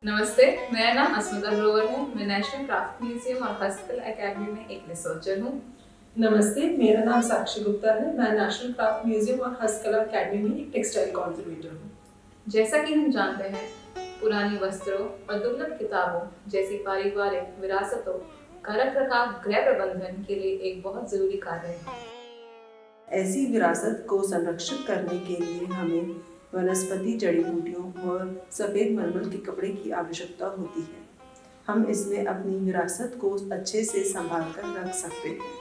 नमस्ते, मेरा नाम अस्मिता ग्रोवर है। मैं नेशनल क्राफ्ट म्यूजियम और हस्तकला एकेडमी में एक रिसर्चर हूँ। नमस्ते, मेरा नाम साक्षी गुप्ता है। मैं नेशनल क्राफ्ट म्यूजियम और हस्तकला एकेडमी में एक टेक्सटाइल कॉन्जर्वेटर हूँ। जैसा कि हम जानते हैं, पुरानी वस्त्रों और दुर्लभ किताबों जैसी पारिवारिक विरासतों का रखरखाव गृह प्रबंधन के लिए एक बहुत जरूरी कार्य है। ऐसी विरासत को संरक्षित करने के लिए हमें वनस्पति, जड़ी बूटियों और सफ़ेद मलमल के कपड़े की आवश्यकता होती है। हम इसमें अपनी विरासत को अच्छे से संभाल कर रख सकते हैं।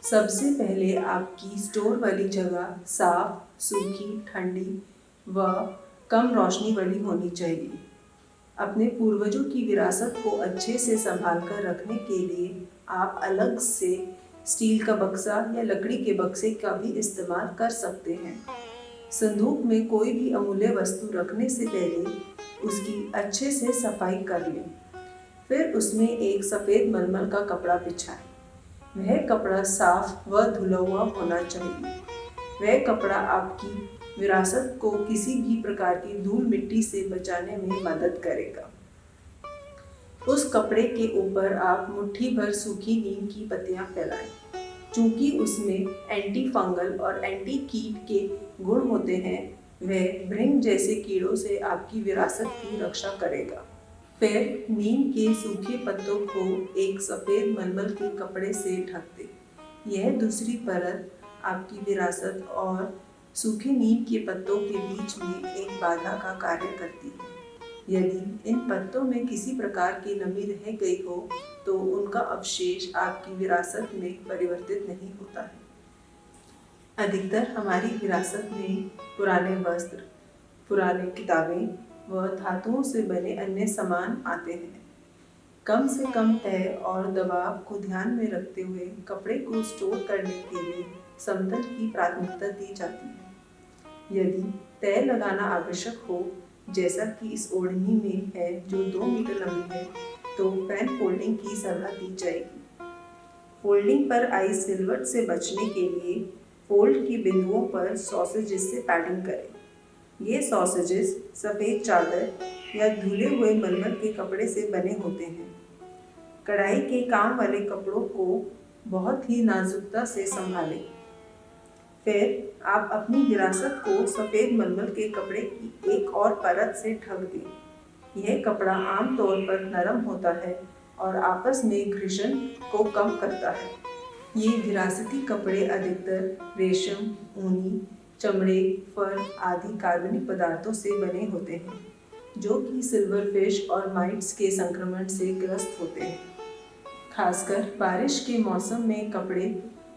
सबसे पहले आपकी स्टोर वाली जगह साफ, सूखी, ठंडी व कम रोशनी वाली होनी चाहिए। अपने पूर्वजों की विरासत को अच्छे से संभाल कर रखने के लिए आप अलग से स्टील का बक्सा या लकड़ी के बक्से का भी इस्तेमाल कर सकते हैं। संदूक में कोई भी अमूल्य वस्तु रखने से पहले उसकी अच्छे से सफाई कर लें। फिर उसमें एक सफ़ेद मलमल का कपड़ा बिछाएं। वह कपड़ा साफ व धुला हुआ होना चाहिए। वह कपड़ा आपकी विरासत को किसी भी प्रकार की धूल मिट्टी से बचाने में मदद करेगा। उस कपड़े के ऊपर आप मुट्ठी भर सूखी नीम की पत्तियां फैलाएं। चूंकि उसमें एंटी फंगल और एंटी कीट के गुण होते हैं, वह भृंग जैसे कीड़ों से आपकी विरासत की रक्षा करेगा। फिर नीम के सूखे पत्तों को एक सफ़ेद मलमल के कपड़े से ढक दें। यह दूसरी परत आपकी विरासत और सूखे नीम के पत्तों के बीच में एक बाधा का कार्य करती है। यदि इन पत्तों में किसी प्रकार की नमी रह गई हो तो उनका अवशेष आपकी विरासत में परिवर्तित नहीं होता है। अधिकतर हमारी विरासत में पुराने वस्त्र, पुरानी किताबें व धातुओं से बने अन्य सामान आते हैं। कम से कम तय और दबाव को ध्यान में रखते हुए कपड़े को स्टोर करने के लिए समतल की प्राथमिकता दी जाती है। यदि तय लगाना आवश्यक हो, जैसा कि इस ओढ़नी में है जो 2 मीटर लंबी है, तो पैन फोल्डिंग की सलाह दी जाएगी। फोल्डिंग पर आई सिलवट से बचने के लिए फोल्ड की बिंदुओं पर सॉसेजेस से पैडिंग करें। ये सॉसेजेस सफ़ेद चादर या धुले हुए मलमल के कपड़े से बने होते हैं। कढ़ाई के काम वाले कपड़ों को बहुत ही नाजुकता से संभालें। फिर आप अपनी विरासत को सफ़ेद मलमल के कपड़े की एक और परत से ढक दें। यह कपड़ा आमतौर पर नरम होता है और आपस में घर्षण को कम करता है। ये विरासती कपड़े अधिकतर रेशम, ऊनी, चमड़े, फर आदि कार्बनिक पदार्थों से बने होते हैं, जो कि सिल्वरफिश और माइट्स के संक्रमण से ग्रस्त होते हैं। खासकर बारिश के मौसम में कपड़े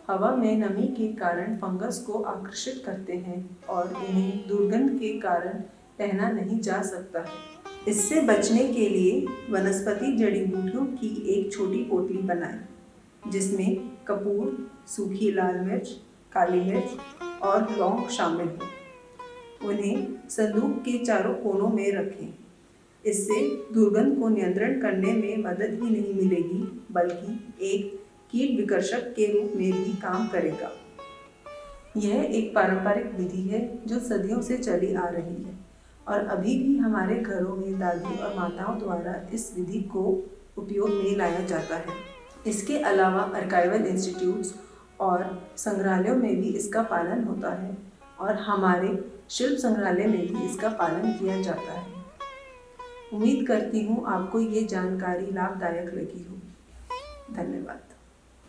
हवा में नमी के कारण फंगस को आकर्षित करते हैं और इन्हें दुर्गंध के कारण पहना नहीं जा सकता है। इससे बचने के लिए वनस्पति जड़ी बूटियों की एक छोटी पोटली बनाएं, जिसमें कपूर, सूखी लाल मिर्च, काली मिर्च और लौंग शामिल हो। उन्हें संदूक के चारों कोनों में रखें। इससे दुर्गंध को नियंत्रण करने में मदद ही नहीं मिलेगी, बल्कि एक कीट विकर्षक के रूप में भी काम करेगा। यह एक पारंपरिक विधि है जो सदियों से चली आ रही है और अभी भी हमारे घरों में दादी और माताओं द्वारा इस विधि को उपयोग में लाया जाता है। इसके अलावा आर्काइवल इंस्टीट्यूट्स और संग्रहालयों में भी इसका पालन होता है और हमारे शिल्प संग्रहालय में भी इसका पालन किया जाता है। उम्मीद करती हूँ आपको ये जानकारी लाभदायक लगी हो। धन्यवाद।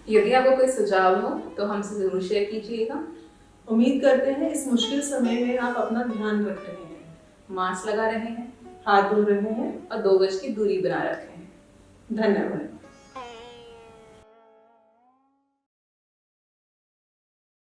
यदि आपको कोई सुझाव हो तो हमसे ज़रूर शेयर कीजिएगा। उम्मीद करते हैं इस मुश्किल समय में आप अपना ध्यान रख रहे हैं, मास्क लगा रहे हैं, हाथ धो रहे हैं और 2 गज की दूरी बना रखे हैं। धन्यवाद।